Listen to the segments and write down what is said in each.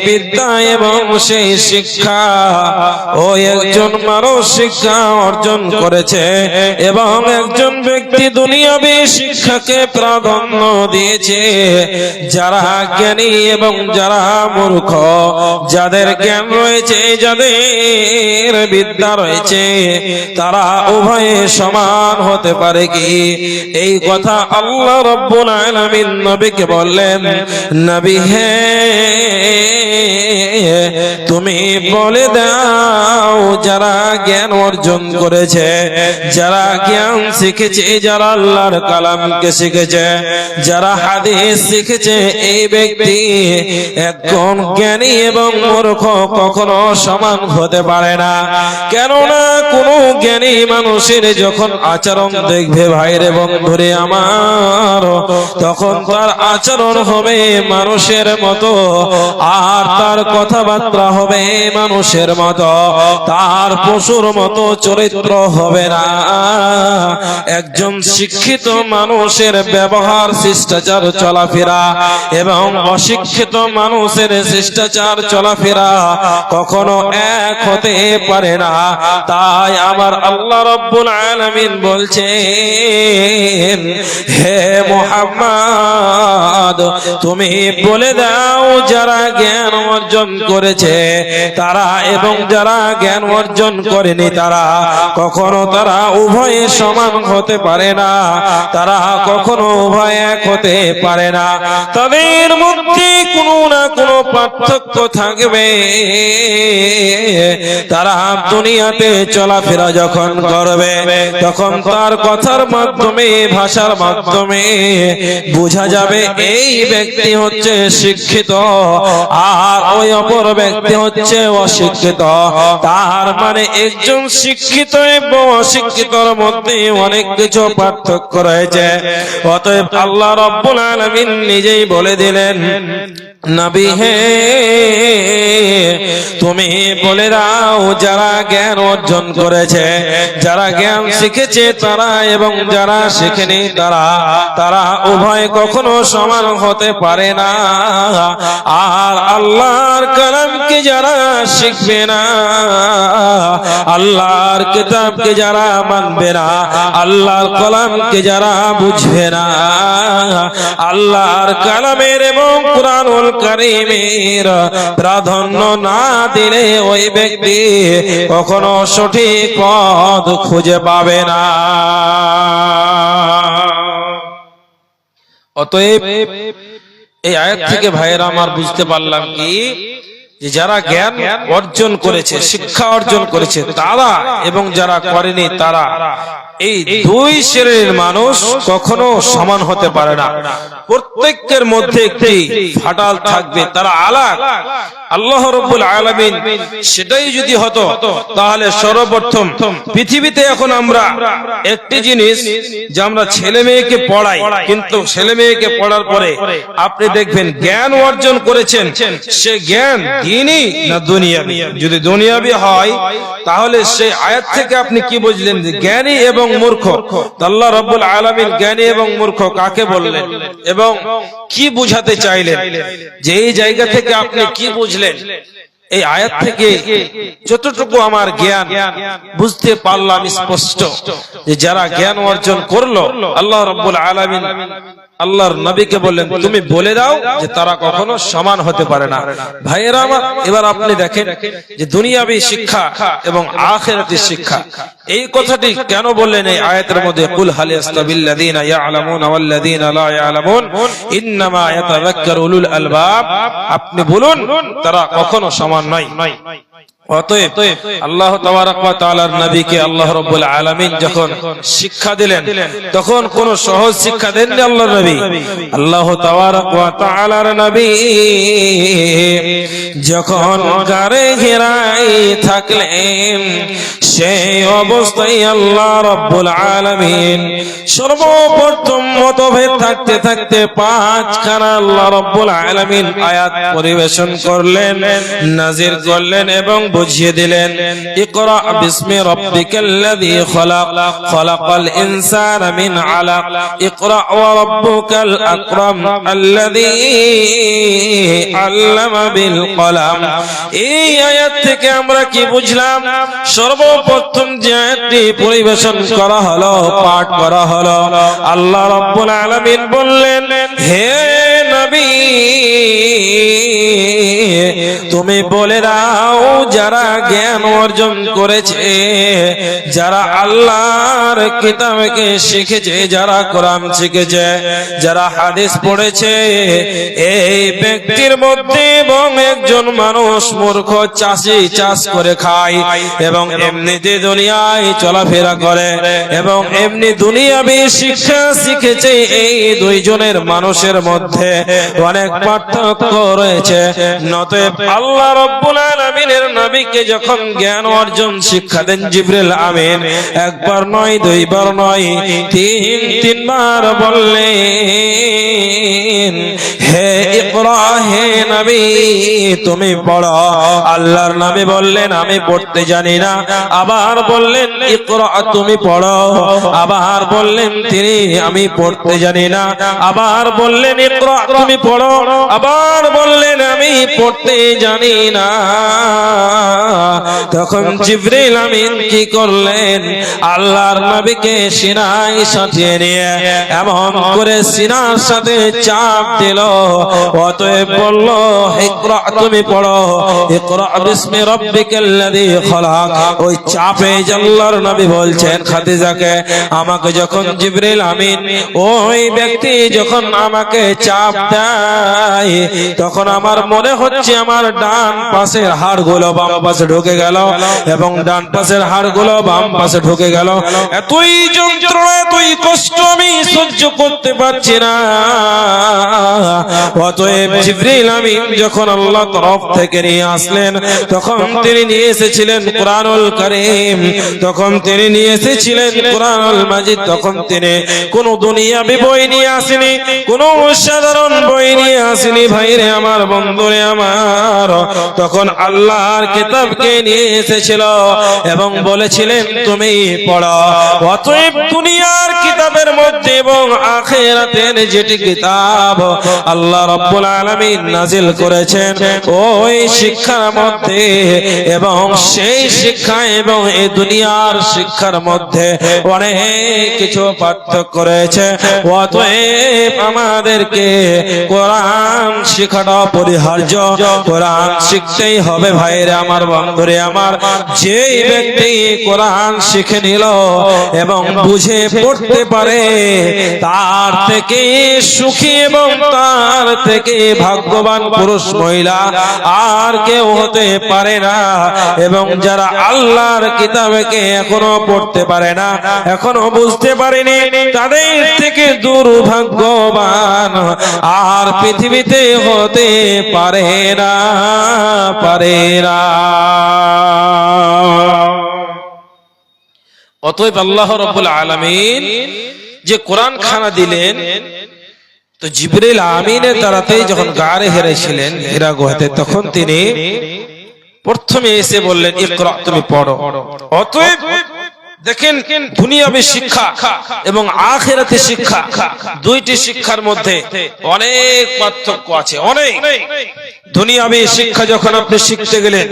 বিদ্যা এবং সেই শিক্ষা ওই একজন মানুষ শিক্ষা অর্জন করেছে এবং একজন ব্যক্তি দুনিয়াবী শিক্ষাকে প্রাধান্য দিয়েছে। যারা জ্ঞানী এবং যারা মূর্খ, যাদের জ্ঞান রয়েছে, যাদের বিদ্যা রয়েছে, তারা উভয়ে সমান হতে পারে কি? এই কথা আল্লাহ রাব্বুল আলামিন নবীকে বললেন, নবী হে, তুমি বলে দাও যারা জ্ঞান অর্জন করেছে, যারা জ্ঞান শিখেছে, যারা আল্লাহর কালামকে শিখেছে, যারা হাদিস শিখেছে, এই ব্যক্তি একজন জ্ঞানী এবং মূর্খ কখনো সমান হতে পারে না। কেননা কোন জ্ঞানী মানুষের যখন আচরণ দেখবে ভাইরে বন্ধুরে আমার, তখন তার আচরণ হবে মানুষের মতো, আর তার কথাবার্তা হবে মানুষের মতো, তার পশুর মতো চরিত্র হবে না। একজন শিক্ষিত মানুষের ব্যবহার, শিষ্টাচার, চলাফেরা এবং অশিক্ষিত মানুষের শিষ্টাচার, চলাফেরা কখনো এক হতে পারে না। তাই আমার আল্লাহ রাব্বুল আলামিন বলছেন, হে মুহাম্মদ, তুমি বলে দাও যারা জ্ঞান অর্জন করেছে তারা এবং যারা জ্ঞান অর্জন করেনি তারা কখনো তারা উভয়ে সমান হতে পারে না, তারা কখনো উভয় এক হতে পারে না। তাদের মধ্যে কোনো না কোনো পার্থক্য থাকবে। তারা দুনিয়াতে চলাফেরা যখন করবে তখন তার কথার মাধ্যমে, ভাষার মাধ্যমে বোঝা যাবে এই ব্যক্তি হচ্ছে শিক্ষিত আর ওই অপর ব্যক্তি হচ্ছে অশিক্ষিত। তার মানে একজন শিক্ষিত এবং অশিক্ষিতর মধ্যে অনেক কিছু পার্থক্য রয়েছে। অতএব আল্লাহ রাব্বুল আলামিন নিজেই বলে দিলেন, নবী হে, তুমি বলে দাও যারা জ্ঞান অর্জন করেছে, যারা জ্ঞান শিখেছে তারা এবং যারা শিখেনি তারা, তারা উভয় কখনো সমান হতে পারে না। আর আল্লাহর কালামকে যারা শিখবে না, আল্লাহর কিতাবকে যারা মানবে না, আল্লাহর কালামকে যারা বুঝবে না, আল্লাহর কালামের এবং কুরআনুল কারীমের প্রাধান্য না দিলে ওই ব্যক্তি কখনো সঠিক পথ খুঁজে পাবে না। অতএব এই আয়াত থেকে ভাইয়েরা আমার বুঝতে পারলাম কি, যে যারা জ্ঞান অর্জন করেছে, শিক্ষা অর্জন করেছে তারা এবং যারা করেনি তারা, এই দুই শ্রেণীর মানুষ কখনো সমান হতে পারে না। প্রত্যেকের মধ্যে একটি ফাটাল থাকবে, তারা আলাদা। আল্লাহ রাব্বুল আলামিন সেটাই যদি হতো তাহলে সর্বপ্রথম পৃথিবীতে এখন আমরা একটি জিনিস যে আমরা ছেলে মেয়েকে পড়াই, কিন্তু ছেলে মেয়েকে পড়ার পরে আপনি দেখবেন জ্ঞান অর্জন করেছেন, সে জ্ঞান দ্বীনি না দুনিয়াবি। যদি দুনিয়াবি হয় তাহলে সেই আয়াত থেকে আপনি কি বুঝলেন যে জ্ঞানী এবং মূর্খ? আল্লাহ রাব্বুল আলামিন জ্ঞানী এবং মূর্খ কাকে বললেন এবং কি বুঝাতে চাইলেন, যে এই জায়গা থেকে আপনি কি বুঝলেন? এই আয়াত থেকে যতটুকু আমার জ্ঞান বুঝতে পারলাম স্পষ্ট, যে যারা জ্ঞান অর্জন করলো, আল্লাহ রাব্বুল আলামিন আল্লাহর নবীকে বললেন তুমি বলে দাও যে তারা কখনো সমান হতে পারে না। ভাইয়েরা আমার, এবার আপনি দেখেন যে দুনিয়াবী শিক্ষা এবং আখিরাতের শিক্ষা, এই কথাটি কেন বললেন এই আয়াতের মধ্যে? কুল হাল ইয়াস্তাবিল্লাযীনা ইয়ালামুনা ওয়াল্লাযীনা লা ইয়ালামুন ইন্নামা ইয়াতাযাক্কারু উলুল আলবাব। আপনি বলুন তারা কখনো সমান নয়। অতএব আল্লাহ তাবারক ওয়া তাআলার নবীকে আল্লাহ রাব্বুল আলামিন যখন শিক্ষা দিলেন তখন কোন সহজ শিক্ষা দেননি আল্লাহর নবী। আল্লাহ তাবারক ওয়া তাআলার নবী যখন গারে ঘেরাই থাকলেন সেই অবস্থায় আল্লাহ রাব্বুল আলামিন সর্বপ্রথম মতভেদ থাকতে থাকতে পাঁচখানা আল্লাহ রাব্বুল আলামিন আয়াত পরিবেশন করলেন, নাজিল করলেন এবং বুঝিয়ে দিলেন ইকরা বিসমি রাব্বিকাল্লাযী খালাক খালাকাল ইনসানা মিন আলাক ইকরা ওয়া রাব্বুকাল আকরাম আল্লাযী আল্লামা বিল কলম। এই আয়াত থেকে আমরা কি বুঝলাম? সর্বপ্রথম যে আয়াতটি পরিবেশন করা হলো, পাঠ করা হলো, আল্লাহ রাব্বুল আলামিন বললেন, হে নবী তুমি বলে দাও যারা জ্ঞান অর্জন করেছে, যারা আল্লাহর কিতাবকে শিখেছে, যারা কোরআন শিখেছে, যারা হাদিস পড়েছে, এই ব্যক্তির মধ্যে এবং একজন মানুষ মূর্খ চাষি চাষ করে খায় এবং এমনিতে দুনিয়ায় চলাফেরা করে এবং এমনি দুনিয়াবি শিক্ষা শিখেছে, এই দুইজনের মানুষের মধ্যে অনেক পার্থক্য রয়েছে। নতএব আল্লাহ রাব্বুল আলামিনের নবীকে যখন জ্ঞান অর্জন শিক্ষা দেন জিবরিল আমিন, একবার নয়, দুইবার নয়, তিনবার বললেন, হে ইকরা, হে নবী তুমি পড়ো। আল্লাহর নবী বললেন আমি পড়তে জানি না। আবার বললেন ইকরা তুমি পড়ো। আবার বললেন তিনি আমি পড়তে জানি না। আবার বললেন ইকরা তুমি পড়ো। আবার বললেন আমি পড়তে জানি না। তখন জিবরিল আমিন কি করলেন? আল্লাহর নবীকে সিনায় সাথিয়ে নিয়ে এমন করে সিনার সাথে চাপ দিল, অতএব বলল ইকরা তুমি পড়ো, ইকরা বিসমি রাব্বিকাল্লাযী খালাক। ওই চাপে আল্লাহর নবী বলছেন খাদিজাকে, আমাকে যখন জিবরিল আমিন ওই ব্যক্তি যখন আমাকে চাপ দেয়, তখন আমার মনে হচ্ছে আমার ডান পাশের হাড়গুলো বাম পাশে ঢুকে গেল এবং ডান পাশের হাড়গুলো বাম পাশে ঢুকে গেল। এতই যন্ত্রণা, এতই কষ্ট আমি সহ্য করতে পারছি না। অতএব জিবরিল আমিন যখন আল্লাহ তরফ থেকে নিয়ে আসলেন, তখন তিনি নিয়ে এসেছিলেন কুরআনুল কারীম, তখন তিনি নিয়ে এসেছিলেন কুরআনুল মাজিদ। তখন তিনি কোন দুনিয়াবি বই নিয়ে আসেনি, কোন সাধারণ বই নিয়ে আসেনি ভাইরে আমার, বন্ধুরে আমার। তখন আল্লাহর কিতাবকে নিয়ে এসেছিল এবং বলেছিলেন তুমি পড়ো। অতএব দুনিয়ার কিতাবের মধ্যে এবং আখিরাতের যেটি কিতাব আল্লাহ রাব্বুল আলামিন নাজিল করেছেন, ওই শিক্ষার মধ্যে এবং সেই শিক্ষা এবং এই দুনিয়ার শিক্ষার মধ্যে অনেক কিছু পার্থক্য রয়েছে। অতএব আমাদেরকে কোরআন শিখাটা পরিহার্য, কোরআন শিখতেই হবে ভাইরে আমার, বন্ধুরে আমার। যে ব্যক্তি কোরআন শিখে নিল এবং বুঝে পড়তে পারে, তার থেকে সুখী এবং তার থেকে ভাগ্যবান পুরুষ মহিলা আর কেউ হতে পারে না। এবং যারা আল্লাহর কিতাবকে এখনো পড়তে পারে না, এখনো বুঝতে পারেনি, তাদের থেকে দুর্ভাগ্যবান আর পৃথিবীতে হতে পারে না, পারে না। অতএব আল্লাহ রাব্বুল আলামিন যে কোরআন খানা দিলেন, তো জিবরিল আমিনের দ্বারাতেই যখন গারে হেরা ছিলেন, হেরা গুহাতে, তখন তিনি প্রথমে এসে বললেন ইকরা তুমি পড়ো। অতএব দেখেন দুনিয়াবী শিক্ষা এবং আখিরাতের শিক্ষা, দুইটি শিক্ষার মধ্যে অনেক পার্থক্য আছে, অনেক। দুনিয়াবী শিক্ষা যখন আপনি শিখতে গেলেন,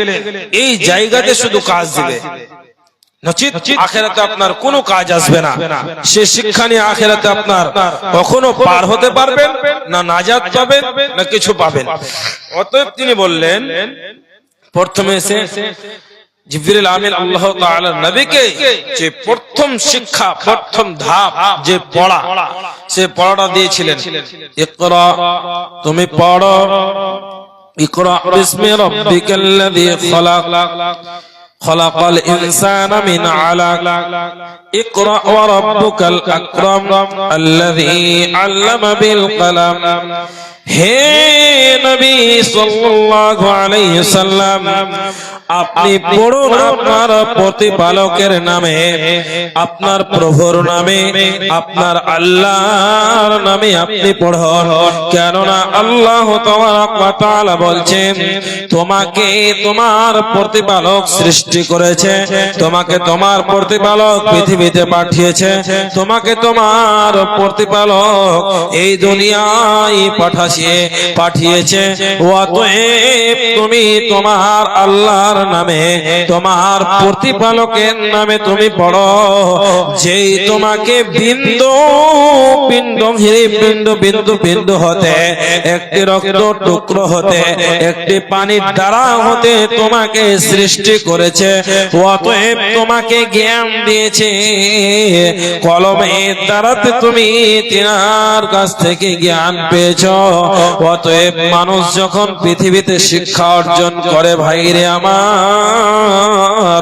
এই জায়গাতে শুধু কাজ দিবে, নচিত আখিরাতে আপনার কোনো কাজ আসবে না। সে শিক্ষা নিয়ে আখিরাতে আপনার কখনো পার হতে পারবেন না, নাজাত পাবেন না কিছু পাবেন। অতএব তিনি বললেন প্রথমে এসে জিবরিল আমিন আল্লাহ তাআলার নবীকে যে প্রথম শিক্ষা, প্রথম ধাপ যে পড়া, সে পড়াটা দিয়েছিলেন ইকরা তুমি পড়ো, ইকরা বিসমি রাব্বিকাল্লাযী খালাক খালাকাল ইনসানা মিন আলাক ইকরা ওয়া রাব্বুকাল আকরাম আল্লাযী আল্লামা বিল কলম। হে নবী সাল্লাল্লাহু আলাইহি সাল্লাম, আপনি পড়ুন আপনার প্রতিপালকের নামে, আপনার প্রভুর নামে, আপনার আল্লাহর নামে আপনি পড়ুন। কেননা আল্লাহ তাআলা বলছেন তোমাকে তোমার প্রতিপালক সৃষ্টি করেছে, তোমাকে তোমার প্রতিপালক পৃথিবীতে পাঠিয়েছে, তোমাকে তোমার প্রতিপালক এই দুনিয়ায় পাঠিয়েছে। অতএব তুমি তোমার আল্লাহর নামে, তোমার প্রতিপালকের নামে তুমি পড়ো, যেই তোমাকে বিন্দু বিন্দু হতে, একটি রক্ত টুকরো হতে, একটি পানির দ্বারা হতে তোমাকে সৃষ্টি করেছে। অতএব তোমাকে জ্ঞান দিয়েছে, কলমের দ্বারাতে তুমি তিনার কাছ থেকে জ্ঞান পেয়েছ। অতএব মানুষ যখন পৃথিবীতে শিক্ষা অর্জন করে, ভাইরে আমার,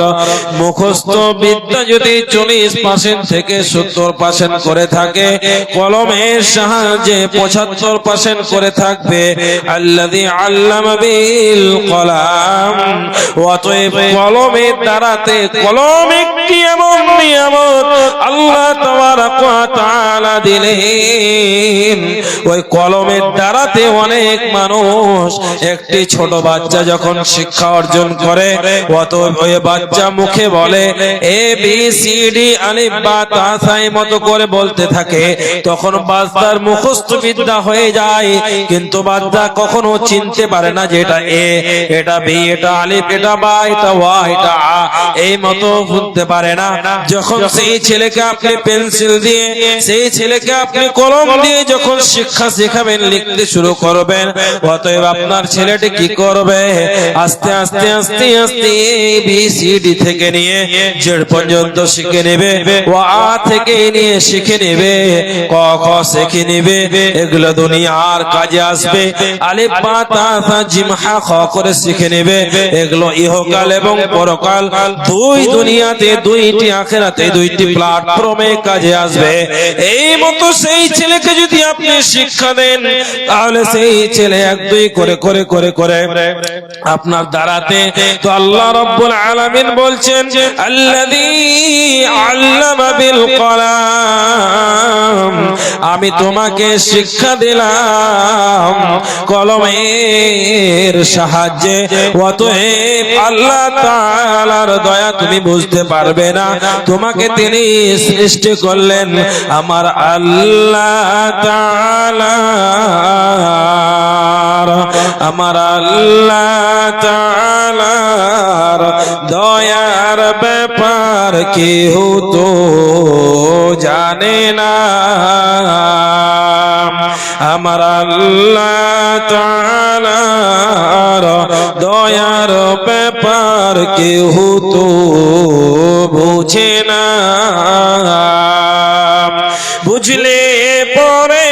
মুখস্থ বিদ্যা যদি 40% থেকে 70% করে থাকে, কলমের সাহায্যে 75% করে থাকবে। আল্লাযী আল্লামা বিল কলাম। অতএব কলমের দ্বারাতে, কলম একটি এমন নিয়ামত আল্লাহ তাআলা দিলেন, ওই কলমের দ্বারাতে অনেক মানুষ, একটি ছোট বাচ্চা যখন শিক্ষা অর্জন করে, অতএব ওই বাচ্চা মুখে বলে এ বি সি ডি আলিফ বা তা সাই মতো করে বলতে থাকে, তখন বাচ্চার মুখস্থ বিদ্যা হয়ে যায়, কিন্তু বাচ্চা কখনো চিনতে পারে না যে এটা এ, এটা বি, এটা আলিফ, এটা বা, এটা ওয়া, এটা আ, এই মতো বুঝতে পারে না। যখন সেই ছেলেকে আপনি পেন্সিল দিয়ে, সেই ছেলেকে আপনি কলম দিয়ে যখন শিক্ষা শেখাবেন, লিখতে শুরু করবেন, অতএব আপনার ছেলেটি কি করবে? আস্তে আস্তে আস্তে আস্তে ABCD থেকে নিয়ে জেড পর্যন্ত শিখে নেবে, ওয়া থেকে নিয়ে শিখে নেবে, ক খ শিখে নেবে। এগুলো দুনিয়ার কাজে আসবে। আলিফ বা তা সা জিম হা খ করে শিখে নেবে। এগুলো ইহকাল এবং পরকাল দুই দুনিয়াতে, দুইটি আখিরাতে, দুইটি প্ল্যাটফর্মে কাজে আসবে। এই মতো সেই ছেলেকে যদি আপনি শিক্ষা দেন, তাহলে সেই ছেলে এক দুই করে করে করে করে আপনার দ্বারাতে, তো আল্লাহ রাব্বুল আলামিন বলছেন আল্লাযী আল্লামা বিল কলাম, আমি তোমাকে শিক্ষা দিলাম কলমের সাহায্যে। অতএব আল্লাহ তাআলার দয়া তুমি বুঝতে পারবে না। তোমাকে তিনি সৃষ্টি করলেন আমার আল্লাহ তাআলা, আমার আল্লাহ তাআলার দয়ার ব্যাপার কেউ তো জানে না। আমার আল্লাহ তাআলার দয়ার ব্যাপার কেউ তো বুঝে না। বুঝলে পরে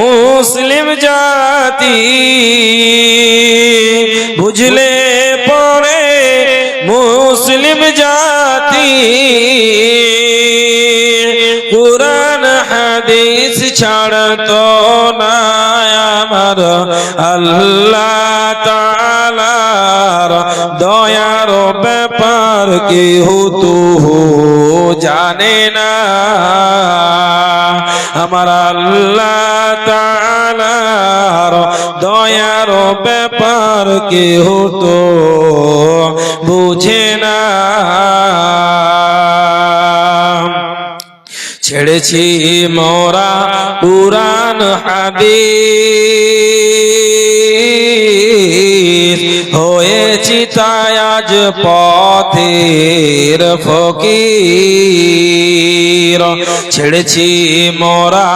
মুসলিম জাতি, বুঝলে পরে মুসলিম জাতি, কুরআন হাদিস ছাড়তো না আমার আল্লাহ তাআলার দয়ার ব্যাপার কেউ তো জানে না। আমার আল্লাহ তাআলার দয়ার ব্যাপার কেউ তো বুঝে না। ছেড়েছি মোরা কুরআন হাদিস, হয়েছি তাই আজ পথের ফকির। ছেড়েছি মোরা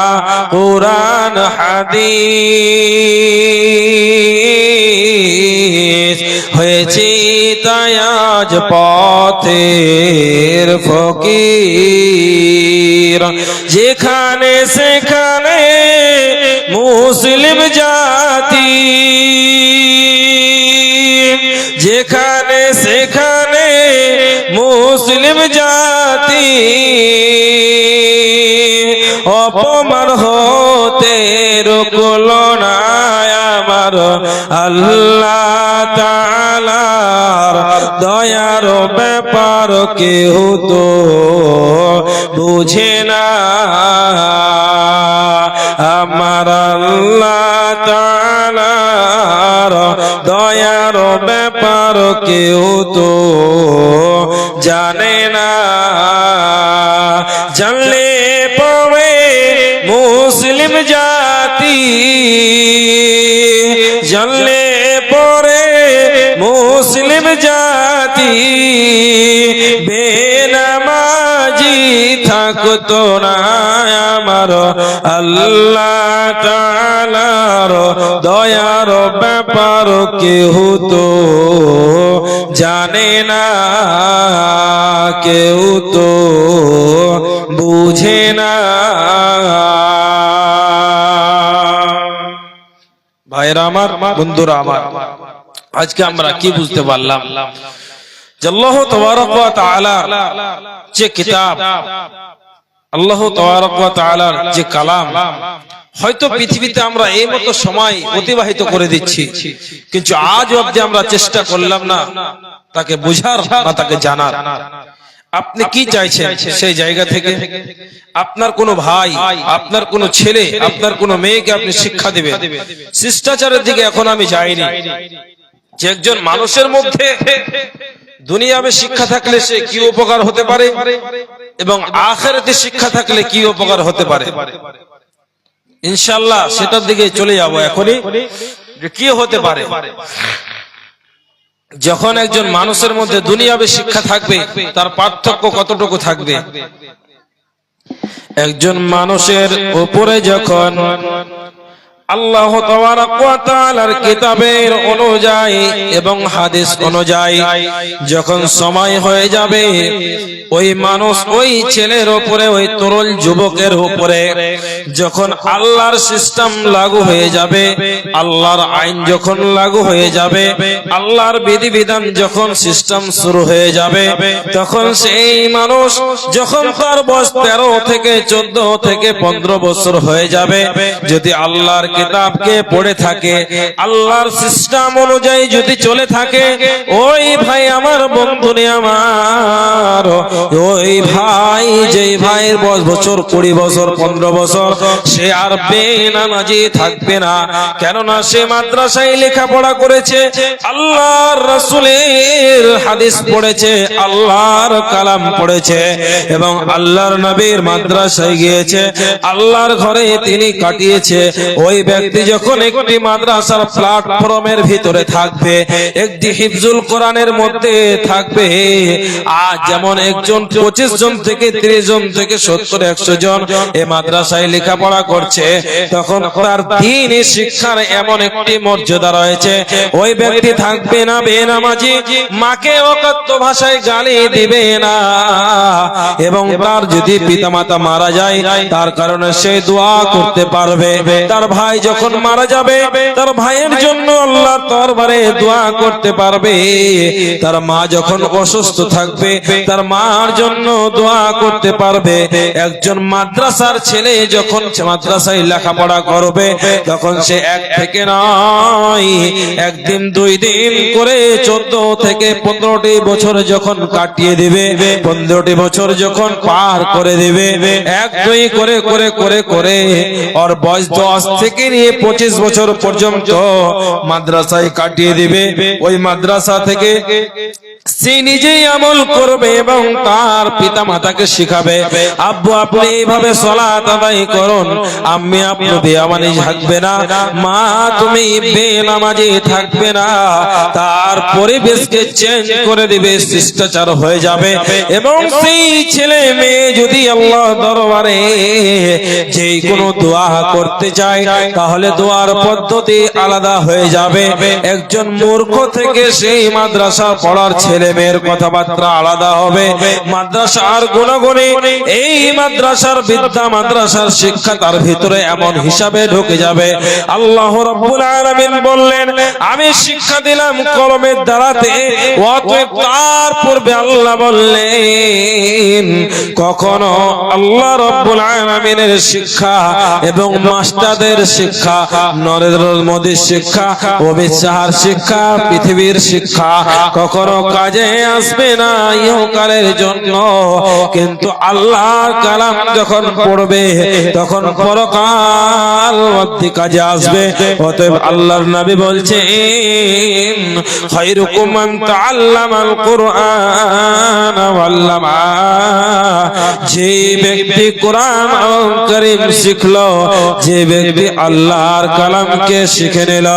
কুরআন হাদিস, হয়েছি তাই আজ পথের ফকির। যেখানে সেখানে মুসলিম জাতি, যেখানে সেখানে মুসলিম জাতি, অপমান হতে রুকলো না আমার আল্লাহ তাআলার কেহ তো বুঝে না, আমার আল্লাহ তাআলার দয়ার ব্যাপার কেউ তো জানে না। জানলে পাবে মুসলিম জাতি, জানলে পরে মুসলিম জাতি বেনামাজি থাকতো না, আমার আল্লাহ তাআলার দয়ার ব্যাপার কেউ তো জানে না, কেউ তো বুঝে না। ভাইরা আমার, বন্ধুরা আমার, আজকে আমরা কি বুঝতে পারলাম যে আল্লাহ তাবারক ওয়া তাআলা যে কিতাব, আল্লাহ তাবারক ওয়া তাআলার যে কালাম, হয়তো পৃথিবীতে আমরা এই মতো সময় অতিবাহিত করে দিচ্ছি, কিন্তু আজ অবধি আমরা চেষ্টা করলাম না তাকে বুঝার বা তাকে জানার। আপনি কি চাইছেন সেই জায়গা থেকে আপনার কোনো ভাই, আপনার কোনো ছেলে, আপনার কোনো মেয়েকে আপনি শিক্ষা দিবেন। শিষ্টাচারের দিকে এখন আমি যাইনি, যে একজন মানুষের মধ্যে দুনিয়াবে শিক্ষা থাকলে সে কি উপকার হতে পারে এবং আখিরাতে শিক্ষা থাকলে কি উপকার হতে পারে, ইনশাআল্লাহ সেটার দিকে চলে যাব এখনই, যে কি হতে পারে যখন একজন মানুষের মধ্যে দুনিয়াবে শিক্ষা থাকবে, তার পার্থক্য কতটুকু থাকবে। একজন মানুষের উপরে যখন আল্লাহ তাবারক ওয়া তাআলার কিতাবের অনুযায়ী এবং হাদিস অনুযায়ী যখন সময় হয়ে যাবে, ওই মানুষ, ওই ছেলের উপরে, ওই তরুণ যুবকের উপরে যখন আল্লাহর সিস্টেম লাগু হয়ে যাবে, আল্লাহর আইন যখন লাগু হয়ে যাবে, আল্লাহর বিধিবিধান যখন সিস্টেম শুরু হয়ে যাবে, তখন সেই মানুষ যখন তার বয়স 13 থেকে 14 থেকে 15 বছর হয়ে যাবে, যদি আল্লাহর কিতাবকে পড়ে থাকে, আল্লাহর সিস্টেম অনুযায়ী যদি চলে থাকে, ওই ভাই আমার, বন্ধুরে আমার, ওই ভাই, যেই ভাইয়ের বছর 20 বছর 15 বছর, সে আর বেনামাজি থাকবে না। কেননা সে মাদ্রাসায় লেখাপড়া করেছে, আল্লাহর রাসূলের হাদিস পড়েছে, আল্লাহর কালাম পড়েছে এবং আল্লাহর নবীর মাদ্রাসায় গিয়েছে, আল্লাহর ঘরে তিনি কাটিয়েছে। ওই ব্যক্তি যখন একটি মাদ্রাসার প্ল্যাটফর্মের ভিতরে থাকবে, একটি হিফজুল কোরআনের মধ্যে থাকবে, আজ যেমন একজন 25 জন থেকে 30 জন থেকে 70-100 জন এই মাদ্রাসায় লেখাপড়া করছে, তখন তার দ্বীনি শিক্ষার এমন একটি মর্যাদা রয়েছে। ওই ব্যক্তি থাকবে না বেনামাজি, মাকে অকথ্য ভাষায় গালি দিবে না, এবং তার যদি পিতামাতা মারা যায় তার কারণে সে দোয়া করতে পারবে। তার ভাই যখন মারা যাবে, তার ভাইয়ের জন্য আল্লাহর দরবারে দোয়া করতে পারবে। তার মা যখন অসুস্থ থাকবে, তার মার জন্য দোয়া করতে পারবে। একজন মাদ্রাসার ছেলে যখন মাদ্রাসায় লেখাপড়া করবে, তখন সে এক থেকে নয়, একদিন 2 দিন করে 14 থেকে 15টি বছর যখন কাটিয়ে দিবে, 15টি বছর যখন পার করে দিবে, 1-2 করে করে করে করে ওর বয়স 10 থেকে নিয়ে 25 বছর পর্যন্ত মাদ্রাসায় কাটিয়ে দিবে। ওই মাদ্রাসা থেকে সে নিজেই আমল করবে এবং তার পিতা মাতাকে শিখাবে, আব্বু আপনি এইভাবে সালাত আদায় করুন, আম্মি আপনি বেয়ামানি থাকবে না, মা তুমি বেনামাজি থাকবে না। তার পরিবেশকে চেঞ্জ করে দিবে, শিষ্টাচার হয়ে যাবে। এবং সেই ছেলে মেয়ে যদি আল্লাহ দরবারে যে কোনো দোয়া করতে চায়, তাহলে দোয়ার পদ্ধতি আলাদা হয়ে যাবে। একজন মূর্খ থেকে সেই মাদ্রাসা পড়ার ছেলে মেয়ের কথাবার্তা আলাদা হবে। মাদ্রাসার গুণাগুণে এই মাদ্রাসার বিদ্যা, মাদ্রাসার শিক্ষা তার ভিতরে এমন হিসাবে ঢুকে যাবে। আল্লাহ রাব্বুল আলামিন বললেন, আমি শিক্ষা দিলাম কলমের দ্বারাতে, অতএব তার পূর্বে আল্লাহ বললেন, কখনো আল্লাহ রাব্বুল আলামিনের শিক্ষা এবং মাস্টারদের শিক্ষা, নরেন্দ্র মোদীর শিক্ষা, অমিত শাহর শিক্ষা, পৃথিবীর শিক্ষা কখনো কাজে আসবে না ইহকালের জন্য, কিন্তু আল্লাহর কালাম যখন পড়বে তখন পরকাল অবধি কাজে আসবে। অতএব আল্লাহর নবী বলছেন খায়রুকুম মান তাআল্লামাল কুরআন ওয়া আল্লামা, যে ব্যক্তি কোরআন কারীম শিখলো, যে ব্যক্তি আল্লাহর কালামকে শিখে নিল,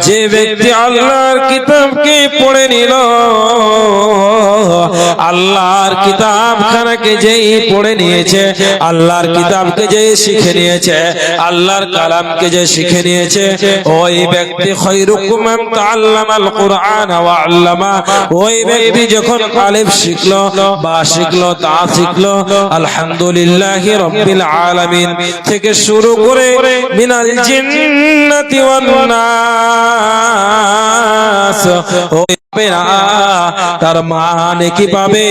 যে ব্যক্তি আল্লাহর কিতাবকে পড়ে নিল, আল্লাহর কিতাবখানাকে যেই পড়ে নিয়েছে, আল্লাহর কিতাবকে যেই শিখে নিয়েছে, আল্লাহর কালামকে যে শিখে নিয়েছে, ওই ব্যক্তি খায়রুকুম মান তাআল্লামাল কুরআন ওয়া আল্লামা, ওই ব্যক্তি যখন আলিফ শিখলো, বা শিখলো, তা শিখলো, আলহামদুলিল্লাহি রাব্বিল আলামিন থেকে শুরু করে মিনাল জিন্নাতি ওয়ান নাস, ওই তার মা নেকি পাবে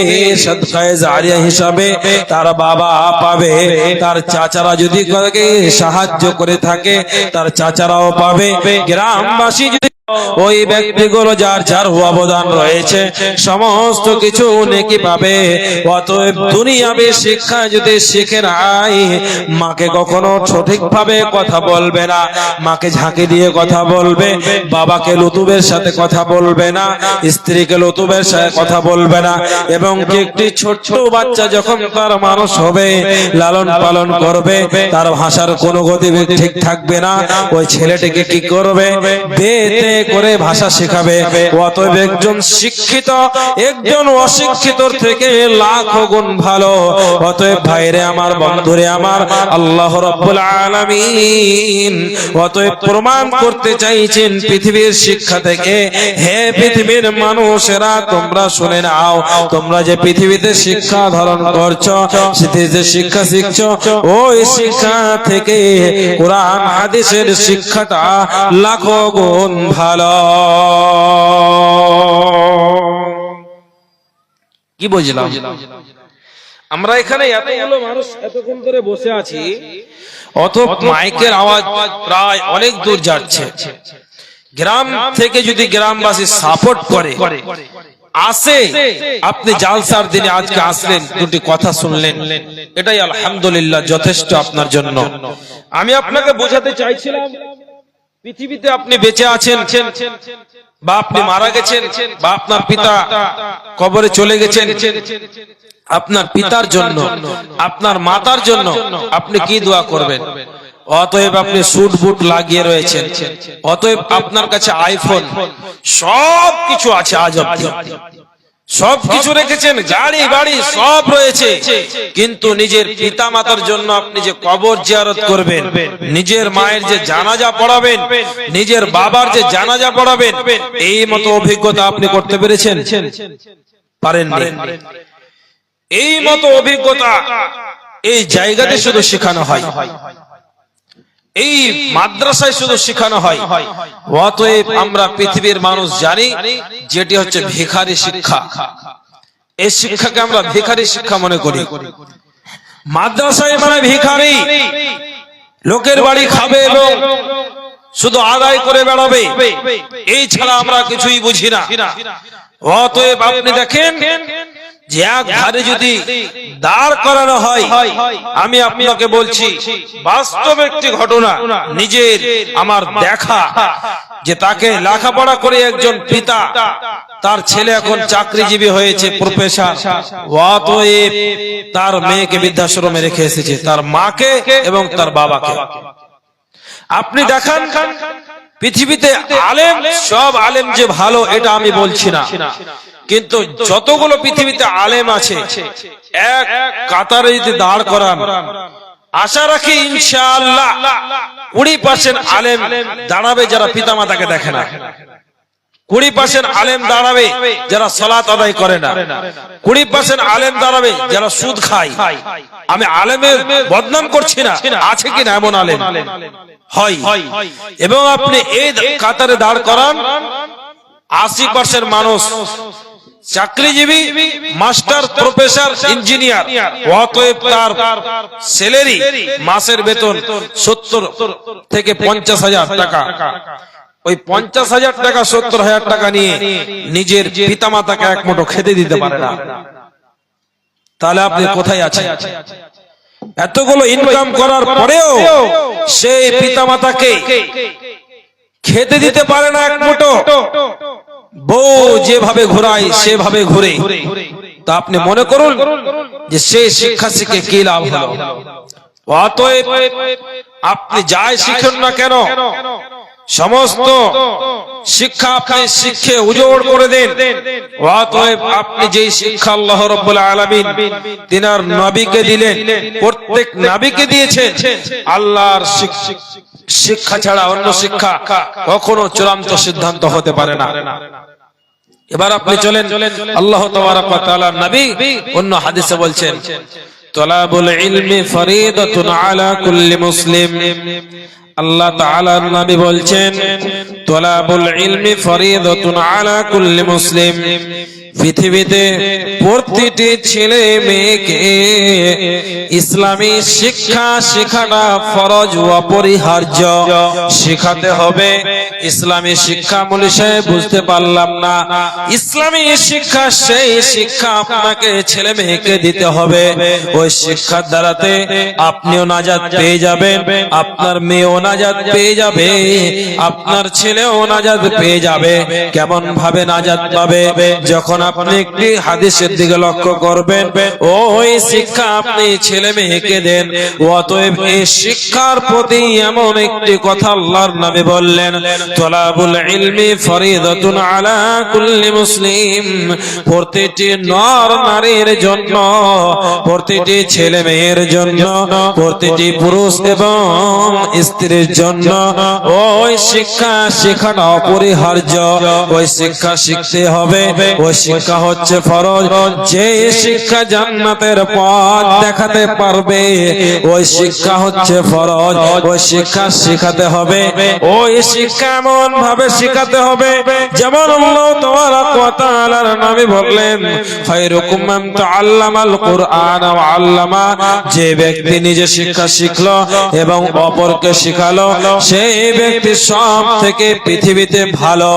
সদকায়ে জারিয়া হিসাবে, তার বাবা পাবে, তার চাচারা যদি সাহায্য করে থাকে তার চাচারাও পাবে, গ্রামবাসী যদি ওই ব্যক্তিগুলো যার যার অবদান রয়েছে সমস্ত কিছু নেকি পাবে। অতএব দুনিয়াবি শিক্ষা যদি শিখে নাই, মাকে কখনো সঠিকভাবে কথা বলবে না, মাকে ঝাঁকি দিয়ে কথা বলবে, বাবাকে লুতুবের সাথে কথা বলবে না, স্ত্রীকে লুতুবের সাথে কথা বলবে না, এবং একটি ছোট্ট বাচ্চা যখন তার মানুষ হবে, লালন পালন করবে, তার ভাষার কোনো গতি ঠিক থাকবে না, ওই ছেলেটিকে কি করবে, বেতে করে ভাষা শেখাবে। অতএব একজন শিক্ষিত একজন অশিক্ষিতর থেকে লাখো গুণ ভালো। অতএব ভাইরে আমার, বন্ধুরে আমার, আল্লাহ রাব্বুল আলামিন অতএব প্রমাণ করতে চাইছেন পৃথিবীর শিক্ষা থেকে, হে পৃথিবীর মানুষেরা তোমরা শুনে নাও, তোমরা যে পৃথিবীতে শিক্ষা ধারণ করছো, যে শিক্ষা শিখছো, ওই শিক্ষা থেকে কোরআন হাদিসের শিক্ষাটা লাখো গুণ ভালো। কি বুঝলাম? আমরা এখানে এতগুলো মানুষ এতক্ষণ ধরে বসে আছি, অত মাইকের আওয়াজ প্রায় অনেক দূর যাচ্ছে। গ্রাম থেকে যদি গ্রামবাসী সাপোর্ট করে আসে, আপনি জালসার দিনে আজকে আসলেন, দুটি কথা শুনলেন, এটাই আলহামদুলিল্লাহ যথেষ্ট আপনার জন্য। আমি আপনাকে বোঝাতে চাইছিলাম পৃথিবীতে আপনি বেঁচে আছেন, বা আপনি মারা গেছেন, বা আপনার পিতা কবরে চলে গেছেন, আপনার পিতার জন্য, আপনার মাতার জন্য আপনি কি দোয়া করবেন? অতএব আপনি স্যুট বুট লাগিয়ে রয়েছেন, অতএব আপনার কাছে আইফোন সব কিছু আছে, আজ অবধি সব কিছু রেখেছেন, গাড়ি বাড়ি সব রয়েছে, কিন্তু নিজের পিতা মাতার জন্য আপনি যে কবর জিয়ারত করবেন, নিজের মায়ের যে জানাজা পড়াবেন, নিজের বাবার যে জানাজা পড়াবেন, এই মতো অভিজ্ঞতা আপনি করতে পেরেছেন? পারেননি। এই মতো অভিজ্ঞতা এই জায়গাতে শুধু শেখানো হয়, এই মাদ্রাসায় শুধু শেখানো হয়। অতএব আমরা পৃথিবীর মানুষ জানি যেটি হচ্ছে ভিখারি শিক্ষা। এই শিক্ষাকে আমরা ভিখারি শিক্ষা মনে করি। মাদ্রাসায় মানে ভিখারি, লোকের বাড়ি খাবে এবং শুধু আদায় করে বেড়াবে, এই ছাড়া আমরা কিছুই বুঝি না। অতএব আপনি দেখেন যে এক ধারে যদি দাঁড় করানো হয়, আমি আপনাকে বলছি বাস্তব একটি ঘটনা, নিজের আমার দেখা, যে তাকে লেখাপড়া করে একজন পিতা, তার ছেলে এখন চাকরিজীবী হয়েছে, প্রফেসর, অতএব তার মেয়েকে বৃদ্ধাশ্রমে রেখে এসেছে, তার মাকে এবং তার বাবাকে। আপনি দেখান পৃথিবীতে আলেম, সব আলেম যে ভালো এটা আমি বলছি না, কিন্তু যতগুলো পৃথিবীতে আলেম আছে এক কাতারে যদি দাঁড় করান, আশা রাখি ইনশাআল্লাহ 20% আলেম দাঁড়াবে যারা পিতামাতাকে দেখে না, 20% আলেম দাঁড়াবে যারা সালাত আদায় করে না, 20% আলেম দাঁড়াবে যারা সুদ খায়। আমি আলেমের বদনাম করছি না, আছে কিনা এমন আলেম? হয়। এবং আপনি এই কাতারে দাঁড় করান, 80% মানুষ চাকরিজীবী, মাস্টার, প্রফেসর, ইঞ্জিনিয়ার, অতএব তার স্যালারি মাসের বেতন 70 থেকে 50,000 টাকা। ওই 50,000 টাকা 70,000 টাকা নিয়ে নিজের পিতামাতাকে এক মুঠো খেতে দিতে পারে না, তাহলে আপনি কোথায় আছেন? এতগুলো ইনকাম করার পরেও সেই পিতামাতাকে খেতে দিতে পারে না এক মুঠো, বউ যেভাবে ঘোরায় সেভাবে ঘুরে। তা আপনি মনে করুন যে সেই শিক্ষা শিখে কি লাভ হলো? অতএব আপনি যাই শিখুন না কেন, সমস্ত শিক্ষা আপনি শিখে উজোড় করে দেন। অতএব আপনি যেই শিক্ষা আল্লাহ রাব্বুল আলামিন তিনার নবীকে দিলেন, প্রত্যেক নবীকে দিয়েছেন, আল্লাহর শিক্ষা ছাড়া অন্য শিক্ষা কখনো চূড়ান্ত সিদ্ধান্ত হতে পারে না। এবার আপনি চলেন, আল্লাহ তাবারাক ওয়া তাআলা নবী অন্য হাদিসে বলছেন, তলাবুল ইলমি ফরিদাতুন আলা কুল্লি মুসলিম। আল্লাহ তাআলার নবী বলছেন, তলাবুল ইলমি ফরিদাতুন আলা কুল্লি মুসলিম। পৃথিবীতে প্রতিটি ছেলে মেয়েকে ইসলামী শিক্ষা শেখাটা ফরজ ও অপরিহার্য, শেখাতে হবে। ইসলামী শিক্ষা বলে সে বুঝতে পারলাম না, ইসলামী শিক্ষা সেই শিক্ষা আপনাকে ছেলে মেয়েকে দিতে হবে। ওই শিক্ষার দ্বারাতে আপনিও নাজাত পেয়ে যাবেন, আপনার মেয়েও নাজাত পেয়ে যাবে, আপনার ছেলেও নাজাত পেয়ে যাবে। কেমন ভাবে নাজাত পাবে? যখন আপনি একটি হাদিসের দিকে লক্ষ্য করবেন, ওই শিক্ষা আপনি ছেলে মেয়েকে দেন। অতএব এই শিক্ষার প্রতি এমন একটি কথা আল্লাহর নবী বললেন, তলাবুল ইলমি ফরিদাতুন আলা কুল্লি মুসলিম। প্রতিটি নর নারীর জন্য, প্রতিটি ছেলে মেয়ের জন্য, প্রতিটি পুরুষ এবং স্ত্রীর জন্য ওই শিক্ষা শেখানো অপরিহার্য। ওই শিক্ষা শিখতে হবে। ওই শিক্ষা হচ্ছে ফরজ। যে শিক্ষা জান্নাতের পথ দেখাতে পারবে, ওই শিক্ষা হচ্ছে ফরজ। ওই শিক্ষা শেখাতে হবে। ওই শিক্ষা এমন ভাবে শেখাতে হবে যেমন আল্লাহ তাবারাক ওয়া তাআলার নবী বললেন, খায়রুকুম মান তাআল্লামাল কুরআন ওয়া আল্লামা। যে ব্যক্তি নিজে শিক্ষা শিখলো এবং অপরকে শেখালো, সেই ব্যক্তি সব থেকে পৃথিবীতে ভালো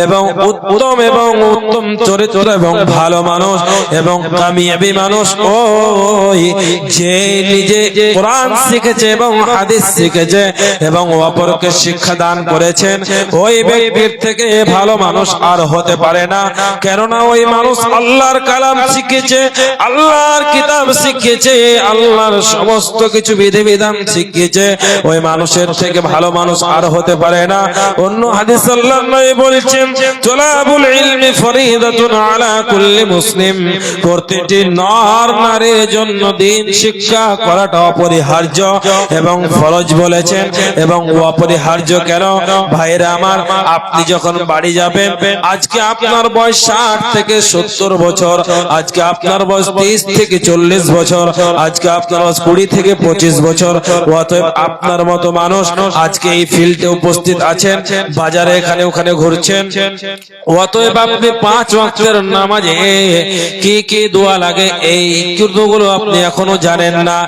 এবং উত্তম চরিত্র এবং ভালো মানুষ এবং কামিয়াবি মানুষ ওই যে নিজে কোরআন শিখেছে এবং হাদিস শিখেছে এবং অপরকে শিক্ষা দান করেছেন। ওই ব্যক্তির থেকে ভালো মানুষ আর হতে পারে না, কেননা ওই মানুষ আল্লাহর কালাম শিখেছে, আল্লাহর কিতাব শিখেছে, আল্লাহর সমস্ত কিছু বিধিবিধান শিখেছে। ওই মানুষের থেকে ভালো মানুষ আর হতে পারে না। অন্য হাদিস আল্লাহর নবী বলেছেন, তলাবুল ইলমি ফরিদাতুন আলা কুল্লি মুসলিম। প্রতিটি নর নারীর জন্য দিন শিক্ষা করাটা অপরিহার্য এবং ফরজ বলেছেন। এবং অপরিহার্য কেন? ভাইরা আমার, আপনি যখন বাড়ি যাবেন, আজকে আপনার বয়স 60 থেকে 70 বছর, আজকে আপনার বয়স 30 থেকে 40 বছর, আজকে আপনার বয়স 20 থেকে 25 বছর। অতএব আপনার মতো মানুষ আজকে এই ফিল্ডে উপস্থিত আছেন, বাজারে এখানে ওখানে ঘুরছেন। অতএব আপনি 5 ওয়াক্তের নামাজে কি কি দোয়া লাগে এই গুলো আপনি এখনো জানেন না।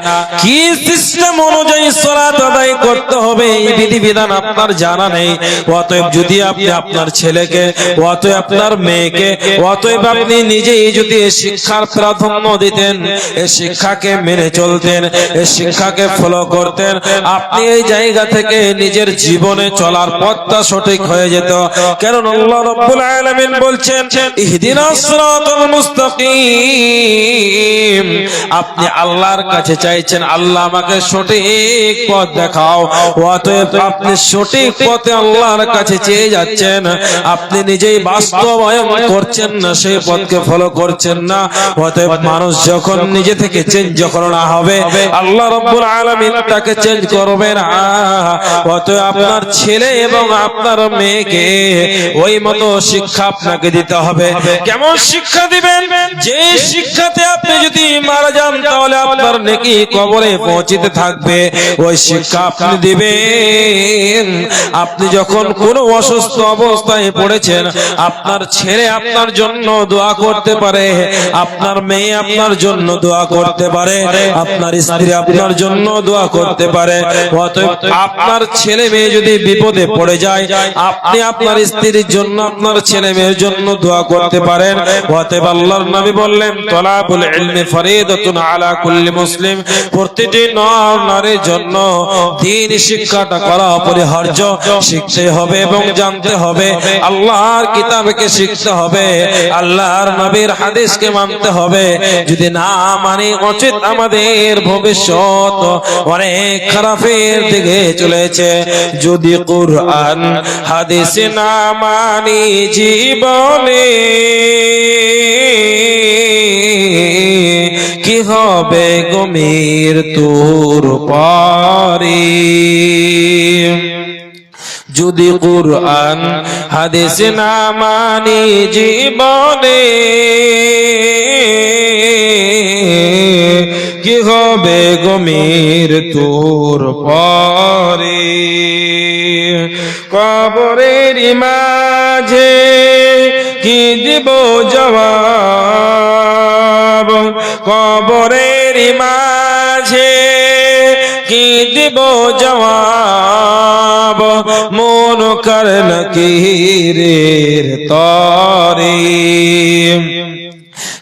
কি সিস্টেম অনুযায়ী সালাত আদায় করতে হবে এই বিধিবিধান আপনার জানা নেই। অতএব যদি আপনি আপনার ছেলেকে, অতএব আপনার মেয়েকে, অতএব আপনি নিজেই যদি এই শিক্ষার প্রাধান্য দিতেন, এই শিক্ষাকে মেনে চলতেন, এই শিক্ষাকে ফলো করতেন, আপনি এই জায়গা থেকে নিজের জীবনে চলার পথটা সঠিক হয়ে যেত। কারণ আল্লাহ রাব্বুল আলামিন বলছেন, ইহদিনাস সিরাতাল মুস্তাকিম। আপনি আল্লাহর কাছে চাইছেন, আল্লাহ আমাকে সঠিক পথ দেখাও। অতএব আপনি সঠিক পথে আল্লাহর কাছে চেয়ে যাচ্ছেন, আপনি নিজেই বাস্তবায়ন করছেন না, সেই পথকে ফলো করছেন না। অতএব মানুষ যখন নিজে থেকে চেঞ্জ যখন না হবে, আল্লাহ রাব্বুল আলামিন তাকে চেঞ্জ করবে না। অতএব আপনার ছেলে এবং আপনার মেয়েকে ওই মতো শিক্ষা আপনাকে দিতে হবে। কেমন শিক্ষা দিবেন? যে শিক্ষাতে আপনি যদি মারা যান তাহলে আপনার নেকি কবরে পৌঁছতে থাকবে, ওই শিক্ষা আপনি দিবেন। আপনি যখন যখন কোনো অসুস্থ অবস্থায় পড়েছেন, আপনার ছেলে আপনার জন্য দোয়া করতে পারে, আপনার মেয়ে আপনার জন্য দোয়া করতে পারে, আপনার স্ত্রী আপনার জন্য দোয়া করতে পারে। অতএব আপনার ছেলে মেয়ে যদি বিপদে পড়ে যায়, আপনি আপনার স্ত্রীর জন্য, আপনার ছেলে মেয়ের জন্য দোয়া করতে পারেন। অতএব আল্লাহর নবী বললেন, তলাবুল ইলমি ফরিদাতুন আলা কুল্লি মুসলিম, প্রতিটি নর নারীর জন্য দ্বীন শিক্ষাটা করা অপরিহার্য। শিখতে হবে এবং জানতে হবে, আল্লাহর কিতাবকে শিখতে হবে, আল্লাহর নবীর হাদিসকে মানতে হবে। যদি না মানি, উচিত আমাদের ভবিষ্যৎ অনেক খারাপের দিকে চলেছে। যদি কুরআন হাদিস না মানি জীবনে, কি হবে গো মৃত্যুর পরে। যদি কুরআন হাদিস না মানি জীবনে, কি হবে গো মৃত্যুর পরে। কবরের মাঝে কি দিব জবাব, কবরের মাঝে কি দিব জবাব, মুনকার নাকিরের তরে।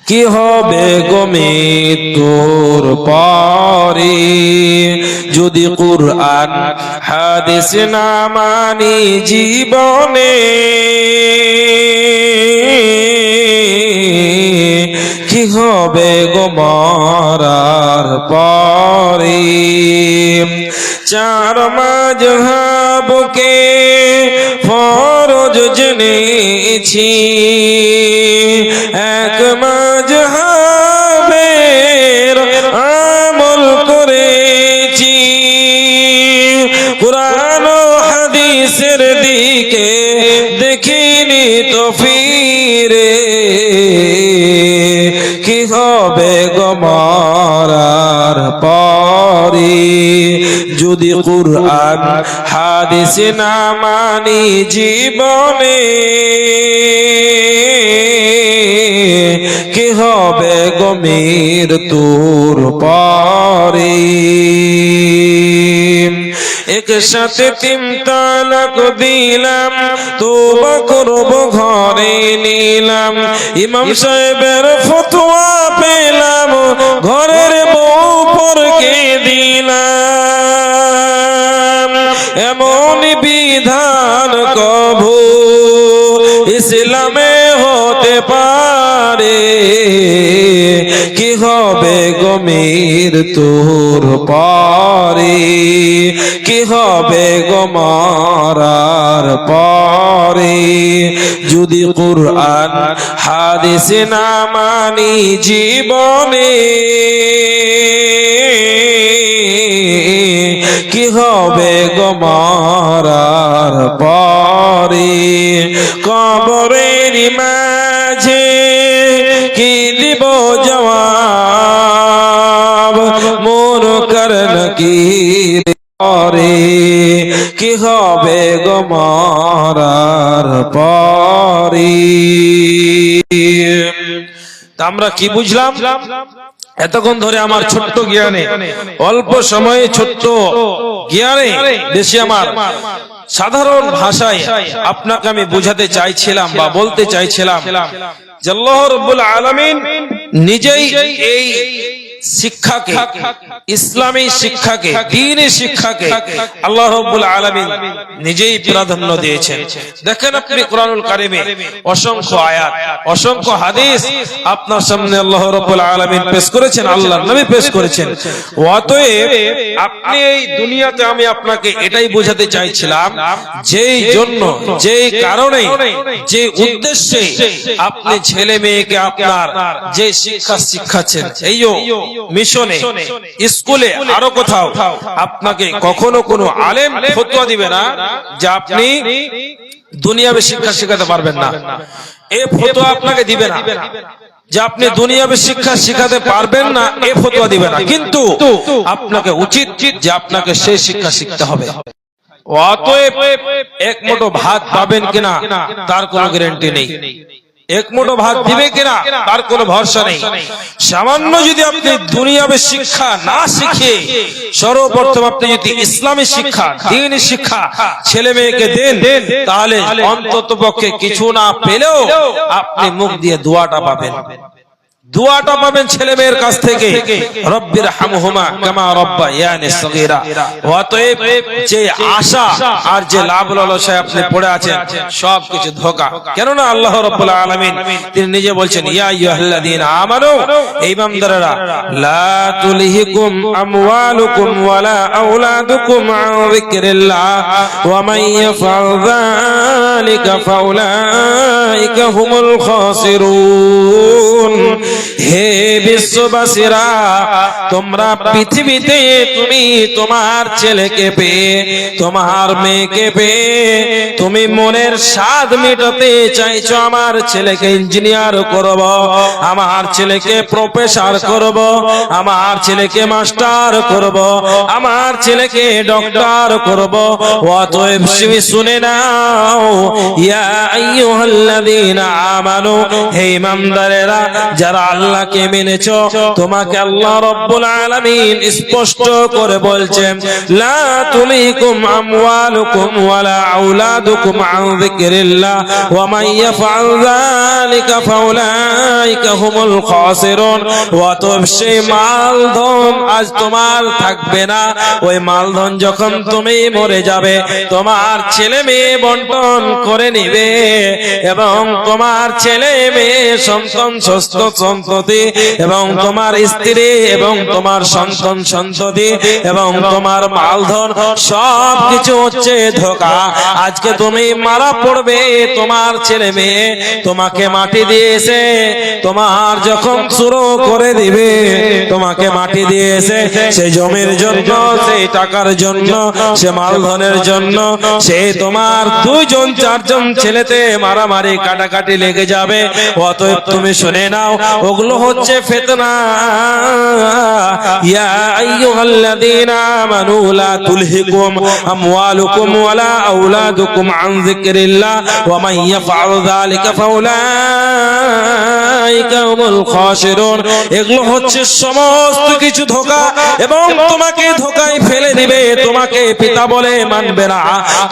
কি হবে গো মৃত্যুর পরে। যদি কুরআন হাদিস না মানি জীবনে, কি হবে গো মরার পরে। চার মাযহাবকে ফরজ জেনেছি, এক মাযহাবের আমল করেছি। কুরআন ও হাদিসের দিকে দেখিনি তো ফিরে, কি হবে গো মরার পরে। যদি কুরআন হাদিস না মানি জীবনে, কি হবে গো মৃত্যুর পরে। একসাথে 3 তালাক দিলাম, তওবা করব ঘরে নিলাম, ইমাম সাহেবের ফতোয়া পেলাম, ঘরের বউ পরকে দিলাম। এমন বিধান কভু ইসলামে হতে পারে, কি হবে গো মৃত্যুর পরে। কি হবে গো মরার পরে। যদি কুরআন হাদিস না মানি জীবনে, কি হবে গো মরার পরে। কবরের মাঝে কি দিব জবাব, মুনকার নাকির পরে। কি হবে গো মরার পরে। আমরা কি বুঝলাম এতক্ষণ ধরে? আমার ছোট্ট জ্ঞানে, অল্প সময়ে ছোট্ট জ্ঞানে, বেশি আমার সাধারণ ভাষায় আপনাকে আমি বুঝাতে চাইছিলাম বা বলতে চাইছিলাম যে আল্লাহ রাব্বুল আলামিন নিজেই এই শিক্ষাকে, ইসলামী শিক্ষাকে, দ্বীনি শিক্ষাকে আল্লাহ রাব্বুল আলামিন নিজেই প্রাধান্য দিয়েছেন। দেখেন আপনি কোরআনুল কারীমে অসংখ্য আয়াত, অসংখ্য হাদিস আপনার সামনে আল্লাহ রাব্বুল আলামিন পেশ করেছেন, আল্লাহর নবী পেশ করেছেন। অতএব আপনি এই দুনিয়াতে, আমি আপনাকে এটাই বোঝাতে চাইছিলাম, যেই জন্য, যেই কারণে, যে উদ্দেশ্যে আপনি ছেলে মেয়েকে আপনার যে শিক্ষা শিখাচ্ছেন, এইও মিশনে, স্কুলে, আরো কোথাও, আপনাকে কখনো কোনো আলেম ফতোয়া দিবে না যে আপনি দুনিয়াবে শিক্ষা শেখাতে পারবেন না। এই ফতোয়া আপনাকে দিবে না যে আপনি দুনিয়াবে শিক্ষা শিখাতে পারবেন না, এই ফতোয়া দিবে না। কিন্তু আপনাকে উচিত যে আপনাকে সেই শিক্ষা শিখতে হবে। অতএব এক মুঠো ভাত পাবেন কিনা তার কোনো গ্যারান্টি নেই, এক মুঠো ভাত দিবে কিনা তার কোনো ভরসা নেই। সামান্য যদি আপনি দুনিয়াবে শিক্ষা না শিখে সর্বপ্রথম আপনি যদি ইসলামী শিক্ষা, দ্বীনি শিক্ষা ছেলে মেয়েকে দেন, তাহলে অন্তত পক্ষে কিছু না পেলেও আপনি মুখ দিয়ে দোয়াটা পাবেন, দোয়াটা পাবেন ছেলে মেয়ের কাছ থেকে, রব্বির হামহুমা কামা রব্বায়ানি সগীরা। অতএব যে আশা আর যে লাভ লালসায় আপনি পড়ে আছেন সব কিছু ধোঁকা। কেননা আল্লাহ রাব্বুল আলামিন তিনি নিজে বলছেন, ইয়া আইয়ুহাল্লাযীনা আমানু, ঈমানদাররা, লা তুলহিকুম আমওয়ালুকুম ওয়ালা আওলাদুকুম আন যিকরিল্লাহ ওয়া মান ইয়াফআল যালিকা ফাউলাইকা হুমুল খাসিরুন। হে বিশ্ববাসীরা, তোমরা পৃথিবীতে তুমি তোমার ছেলেকে পেয়ে, তোমার মেয়েকে পেয়ে তুমি মনের স্বাদ মেটাতে চাইছো, আমার ছেলেকে ইঞ্জিনিয়ার করব, আমার ছেলেকে প্রফেসর করব, আমার ছেলেকে মাস্টার করব, আমার ছেলেকে ডক্টর করব। অতএব শুনে নাও, ইয়া আইয়ুহাল্লাযীনা আমানু, হে ঈমানদারেরা যারা আল্লাহকে মেনেছো, তোমাকে আল্লাহ রাব্বুল আলামিন স্পষ্ট করে বলছেন, লা তুলহিকুম আমওয়ালুকুম ওয়ালা আওলাদুকুম আন যিকরিল্লাহ ওয়া মান ইয়াফআল যালিকা ফাউলাইকা হুমুল খাসিরুন। অতএব সেই মালধন আজ তোমার থাকবে না, ওই মালধন যখন তুমি মরে যাবে তোমার ছেলে মেয়ে বন্টন করে নিবে, এবং তোমার ছেলে মেয়ে সন্তান সন্ততি এবং তোমার স্ত্রী এবং তোমার সন্তান সন্ততি এবং তোমার মালধন সব কিছু হচ্ছে ধোঁকা। আজকে তুমি মারা পড়বে, তোমার ছেলে মেয়ে তোমাকে মাটি দিয়েছে, তোমার যখন শুরু করে দিবে তোমাকে মাটি দিয়েছে, সেই জমির জন্য, সেই টাকার জন্য, সে মালধনের জন্য, সে তোমার দুইজন চারজন ছেলেতে মারামারি কাটাকাটি লেগে যাবে। অতএব তুমি শুনে নাও, ওগুলো হচ্ছে ফিতনা। ইয়া আইয়ুহাল্লাযীনা আমানু লা তুলহিকুম আমওয়ালুকুম ওয়ালা আওলাদুকুম আন যিকরিল্লাহ ওয়া মান ইয়াফআল যালিকা ফাউলাইকা হুমুল খাসিরুন। এগুলো হচ্ছে সমস্ত কিছু ধোঁকা, এবং তোমাকে ধোঁকায় ফেলে দিবে। তোমাকে পিতা বলে মানবে না,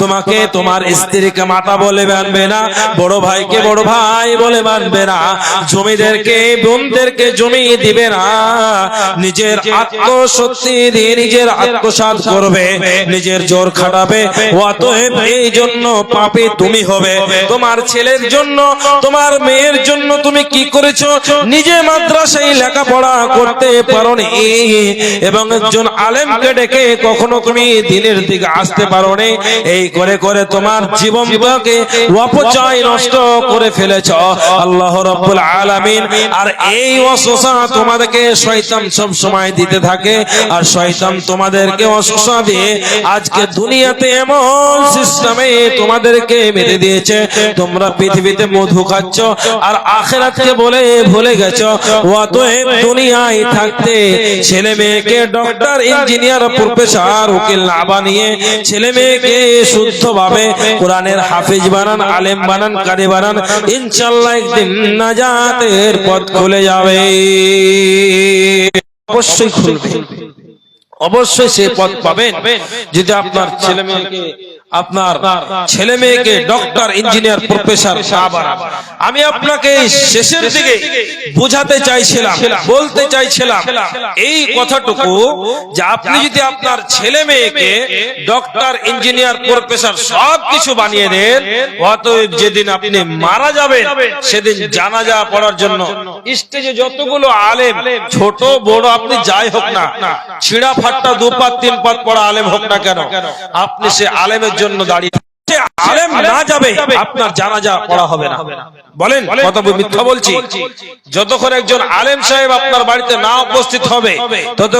তোমাকে তোমার স্ত্রীকে মাতা বলে মানবে না, বড় ভাইকে বড় ভাই বলে মানবে না, জমিদেরকে বোনদেরকে জমি দিবে না, নিজের আত্মশক্তি দিয়ে নিজের আত্মসাৎ করবে, নিজের জোর খাটাবে। অতএব এই জন্য পাপী তুমি হবে। তোমার ছেলের জন্য, তোমার মেয়ের জন্য তুমি কি করেছো? নিজে মাদ্রাসায় লেখাপড়া করতে পারোনি, এবং একজন আলেমকে ডেকে কখনো তুমি দিনের দিকে আসতে পারোনি। এই করে করে তোমার জীবনটাকে অপচয় নষ্ট করে ফেলেছ আল্লাহ রাব্বুল আলামিন। আর এই ওয়াসওয়াসা তোমাদেরকে শয়তান সব সময় দিতে থাকে, আর শয়তান তোমাদেরকে ওয়াসওয়াসা দিয়ে আজকে দুনিয়াতে এমন সিস্টেমে তোমাদেরকে মেরে দিয়েছে, তোমরা পৃথিবীতে মধু খাচ্ছ আর আখিরাতকে বলে ভুলে গেছো। অতএব দুনিয়ায় থাকতে ছেলে মেয়েকে ডক্টর, ইঞ্জিনিয়ার, প্রফেসর, উকিল না বানিয়ে ছেলে মেয়েকে শুদ্ধভাবে কোরআনের হাফেজ বানান, আলেম বানান, কারি বানান, ইনশাআল্লাহ একদিন নাজাতের পথ খুলে যাবে। অবশ্যই খুলবে, অবশ্যই সে পথ পাবেন যদি আপনার ছেলে মেয়েকে ডক্টর, ইঞ্জিনিয়ার, প্রফেসর না বানান। আমি আপনাকে শেষের দিকে বোঝাতে চাইছিলাম, বলতে চাইছিলাম এই কথাটুকু, যে আপনি যদি আপনার ছেলে মেয়েকে ডক্টর, ইঞ্জিনিয়ার, প্রফেসর সব কিছু বানিয়ে দেন, অতএব যেদিন আপনি মারা যাবেন সেদিন জানাজা পড়ার জন্য স্টেজে যতগুলো আলেম, ছোট বড় আপনি যাই হোক না, ছিঁড়া ফাট্টা 2 পাত 3 পাত পড়া আলেম হোক না কেন, আপনি সে আলেমের জন্য দাঁড়িয়ে, আলেম না যাবে আপনার জানাজা পড়া হবে না। বলেন কথা মিথ্যা বলছি? যতক্ষণ একজন আলেম সাহেব আপনার বাড়িতে না উপস্থিত হবে তত